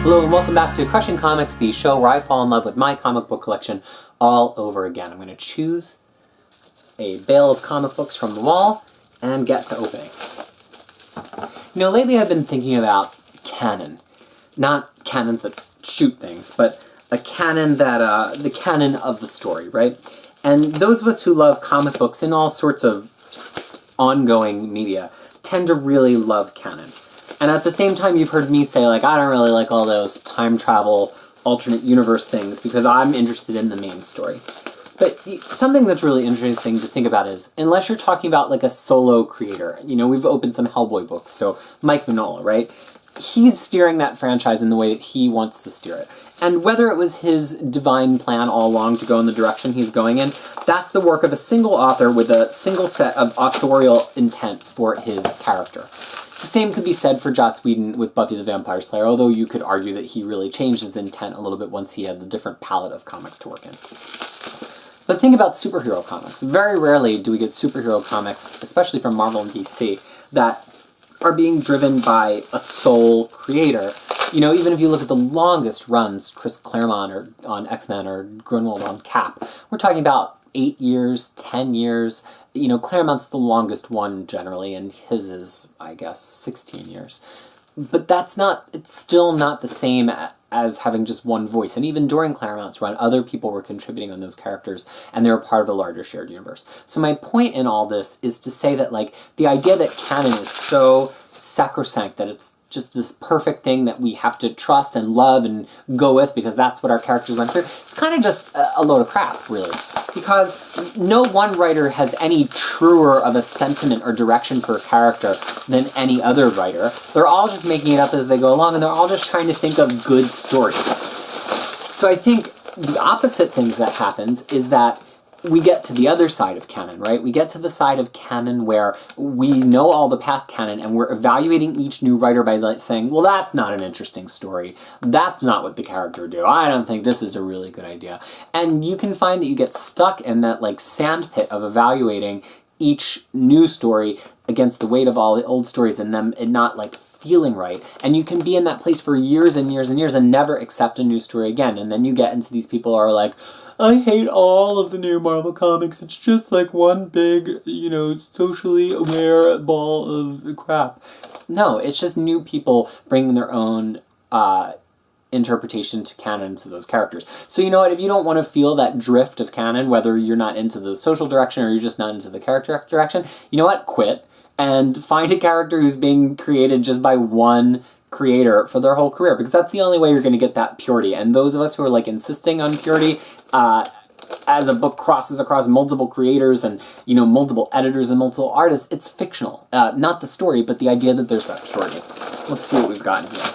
Hello and welcome back to Crushing Comics, the show where I fall in love with my comic book collection all over again. I'm going to choose a bale of comic books from the wall and get to opening. You know, lately I've been thinking about canon. Not cannons that shoot things, but a canon that, the canon of the story, right? And those of us who love comic books and all sorts of ongoing media tend to really love canon. And at the same time, you've heard me say, like, I don't really like all those time travel, alternate universe things because I'm interested in the main story. But something that's really interesting to think about is, unless you're talking about, like, a solo creator, you know, we've opened some Hellboy books, so Mike Mignola, right? He's steering that franchise in the way that he wants to steer it. And whether it was his divine plan all along to go in the direction he's going in, that's the work of a single author with a single set of authorial intent for his character. The same could be said for Joss Whedon with Buffy the Vampire Slayer, although you could argue that he really changed his intent a little bit once he had the different palette of comics to work in. But think about superhero comics. Very rarely do we get superhero comics, especially from Marvel and DC, that are being driven by a sole creator. You know, even if you look at the longest runs, Chris Claremont on X-Men or Grunwald on Cap, we're talking about 8 years, 10 years. You know, Claremont's the longest one generally, and his is, I guess, 16 years. But it's still not the same as having just one voice. And even during Claremont's run, other people were contributing on those characters, and they were part of the larger shared universe. So my point in all this is to say that, like, the idea that canon is so sacrosanct, that it's just this perfect thing that we have to trust and love and go with because that's what our characters went through, it's kind of just a load of crap, really. Because no one writer has any truer of a sentiment or direction for a character than any other writer. They're all just making it up as they go along, and they're all just trying to think of good stories. So I think the opposite things that happens is that we get to the other side of canon, right? We get to the side of canon where we know all the past canon and we're evaluating each new writer by saying, well, that's not an interesting story. That's not what the character do. I don't think this is a really good idea. And you can find that you get stuck in that, like, sandpit of evaluating each new story against the weight of all the old stories and them and not, like, feeling right. And you can be in that place for years and years and years and never accept a new story again. And then you get into these people who are like, I hate all of the new Marvel comics. It's just like one big, you know, socially aware ball of crap. No, it's just new people bringing their own interpretation to canon to those characters. So you know what, if you don't want to feel that drift of canon, whether you're not into the social direction or you're just not into the character direction, you know what, quit and find a character who's being created just by one creator for their whole career, because that's the only way you're going to get that purity. And those of us who are, like, insisting on purity, as a book crosses across multiple creators and, you know, multiple editors and multiple artists, it's fictional. Not the story, but the idea that there's that purity. Let's see what we've got in here.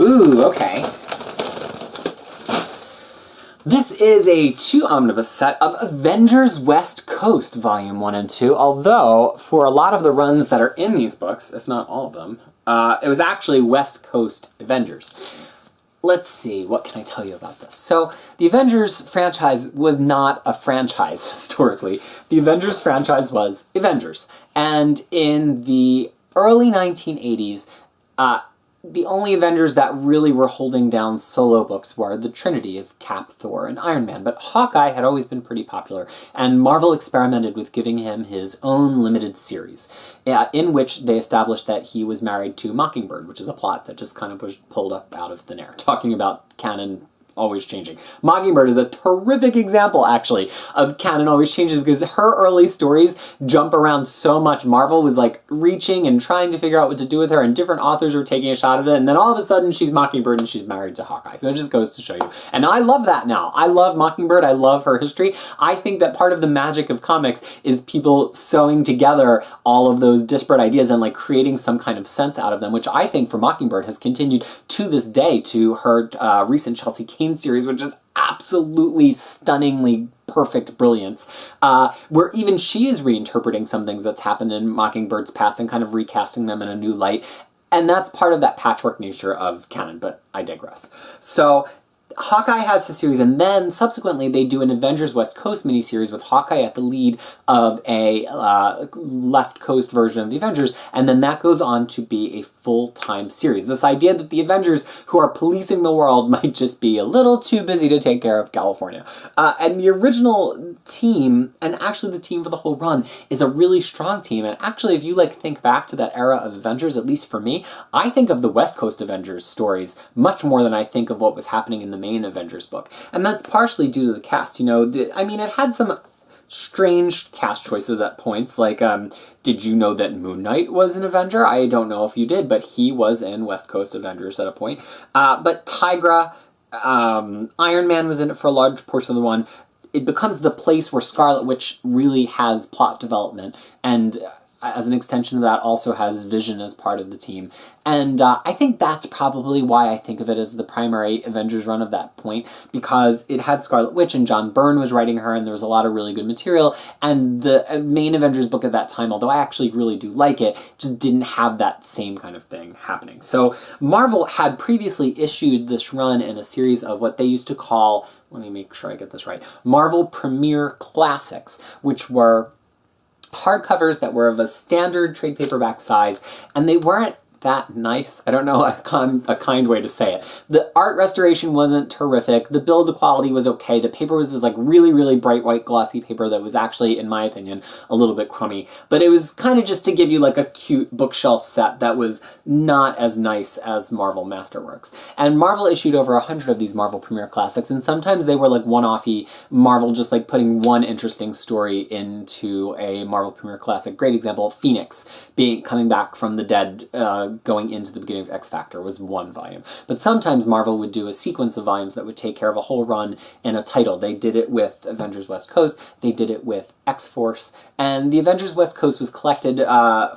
Ooh, okay. This is a 2 omnibus set of Avengers West Coast, Volume 1 and 2, although for a lot of the runs that are in these books, if not all of them, it was actually West Coast Avengers. Let's see, what can I tell you about this? So, the Avengers franchise was not a franchise, historically. The Avengers franchise was Avengers. And in the early 1980s, the only Avengers that really were holding down solo books were the Trinity of Cap, Thor, and Iron Man. But Hawkeye had always been pretty popular, and Marvel experimented with giving him his own limited series, in which they established that he was married to Mockingbird, which is a plot that just kind of was pulled up out of thin air, talking about canon always changing. Mockingbird is a terrific example, actually, of canon always changes, because her early stories jump around so much. Marvel was, like, reaching and trying to figure out what to do with her, and different authors were taking a shot at it, and then all of a sudden she's Mockingbird and she's married to Hawkeye. So it just goes to show you. And I love that now. I love Mockingbird. I love her history. I think that part of the magic of comics is people sewing together all of those disparate ideas and, like, creating some kind of sense out of them, which I think for Mockingbird has continued to this day to her recent Chelsea Kane series, which is absolutely stunningly perfect brilliance, where even she is reinterpreting some things that's happened in Mockingbird's past and kind of recasting them in a new light. And that's part of that patchwork nature of canon, but I digress. So Hawkeye has the series, and then subsequently they do an Avengers West Coast miniseries with Hawkeye at the lead of a left coast version of the Avengers, and then that goes on to be a full-time series. This idea that the Avengers, who are policing the world, might just be a little too busy to take care of California. And the original team, and actually the team for the whole run, is a really strong team. And actually, if you think back to that era of Avengers, at least for me, I think of the West Coast Avengers stories much more than I think of what was happening in the main Avengers book. And that's partially due to the cast. It had some strange cast choices at points, did you know that Moon Knight was an Avenger? I don't know if you did, but he was in West Coast Avengers at a point. But Tigra, Iron Man was in it for a large portion of the one. It becomes the place where Scarlet Witch really has plot development, and as an extension of that also has Vision as part of the team. And I think that's probably why I think of it as the primary Avengers run of that point, because it had Scarlet Witch and John Byrne was writing her, and there was a lot of really good material, and the main Avengers book at that time, although I actually really do like it, just didn't have that same kind of thing happening. So Marvel had previously issued this run in a series of what they used to call, let me make sure I get this right, Marvel Premier Classics, which were hardcovers that were of a standard trade paperback size, and they weren't that nice. I don't know a kind way to say it. The art restoration wasn't terrific. The build quality was okay. The paper was this really, really bright white glossy paper that was actually, in my opinion, a little bit crummy. But it was kind of just to give you a cute bookshelf set that was not as nice as Marvel Masterworks. And Marvel issued over 100 of these Marvel Premier Classics, and sometimes they were one-offy, Marvel just putting one interesting story into a Marvel Premier Classic. Great example, Phoenix coming back from the dead, going into the beginning of X Factor was one volume. But sometimes Marvel would do a sequence of volumes that would take care of a whole run in a title. They did it with Avengers West Coast, they did it with X-Force, and the Avengers West Coast was collected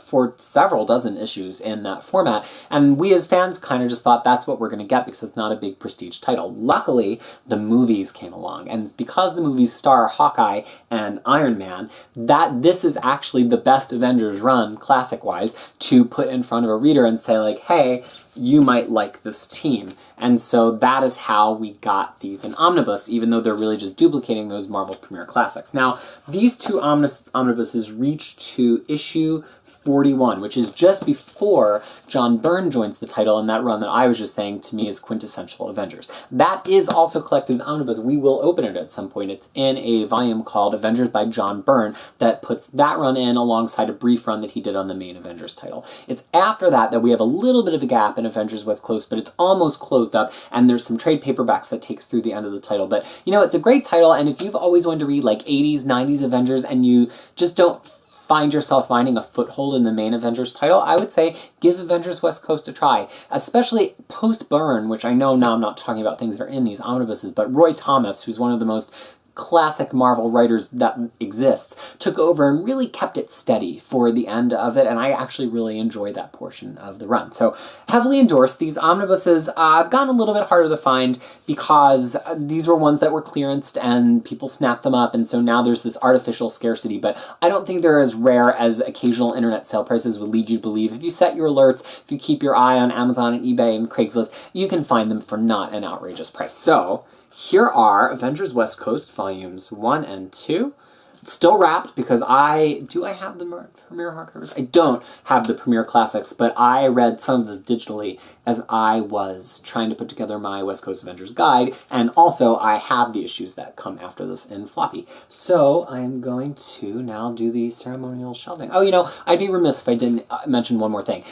for several dozen issues in that format, and we as fans kind of just thought that's what we're going to get because it's not a big prestige title. Luckily, the movies came along, and because the movies star Hawkeye and Iron Man, this is actually the best Avengers run, classic-wise, to put in front of a reader and say, hey, you might like this team. And so that is how we got these in omnibus, even though they're really just duplicating those Marvel Premier Classics. Now, these two omnibuses reach to issue 41, which is just before John Byrne joins the title in that run that I was just saying to me is quintessential Avengers. That is also collected in omnibus. We will open it at some point. It's in a volume called Avengers by John Byrne that puts that run in alongside a brief run that he did on the main Avengers title. It's after that we have a little bit of a gap in Avengers West Coast, but it's almost closed up, and there's some trade paperbacks that takes through the end of the title. But, it's a great title, and if you've always wanted to read 80s, 90s Avengers, and you just don't find yourself finding a foothold in the main Avengers title, I would say give Avengers West Coast a try, especially post-Byrne, which I know now I'm not talking about things that are in these omnibuses, but Roy Thomas, who's one of the most classic Marvel writers that exists, took over and really kept it steady for the end of it, and I actually really enjoyed that portion of the run. So, heavily endorsed. These omnibuses have gotten a little bit harder to find because these were ones that were clearanced and people snapped them up, and so now there's this artificial scarcity, but I don't think they're as rare as occasional internet sale prices would lead you to believe. If you set your alerts, if you keep your eye on Amazon and eBay and Craigslist, you can find them for not an outrageous price. So, here are Avengers West Coast volumes 1 and 2. Still wrapped because do I have the Premier hardcovers? I don't have the Premier Classics, but I read some of this digitally as I was trying to put together my West Coast Avengers guide, and also I have the issues that come after this in floppy. So I'm going to now do the ceremonial shelving. Oh, I'd be remiss if I didn't mention one more thing.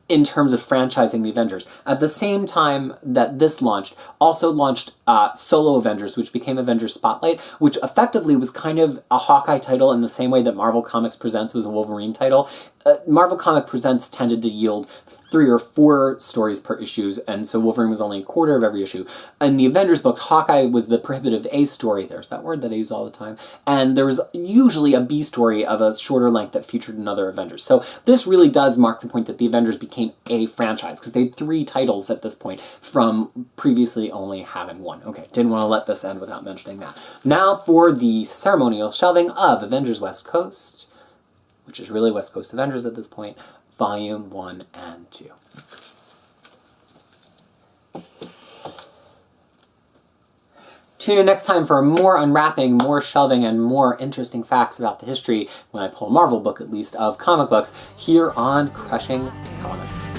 In terms of franchising the Avengers. At the same time that this also launched Solo Avengers, which became Avengers Spotlight, which effectively was kind of a Hawkeye title in the same way that Marvel Comics Presents was a Wolverine title. Marvel Comics Presents tended to yield 3 or 4 stories per issue, and so Wolverine was only a quarter of every issue. In the Avengers books, Hawkeye was the prohibitive A story, there's that word that I use all the time, and there was usually a B story of a shorter length that featured another Avengers. So this really does mark the point that the Avengers became a franchise, because they had 3 titles at this point from previously only having 1. Okay, didn't want to let this end without mentioning that. Now for the ceremonial shelving of Avengers West Coast, which is really West Coast Avengers at this point, Volume 1 and 2. Tune in next time for more unwrapping, more shelving, and more interesting facts about the history, when I pull a Marvel book at least, of comic books here on Crushing Comics.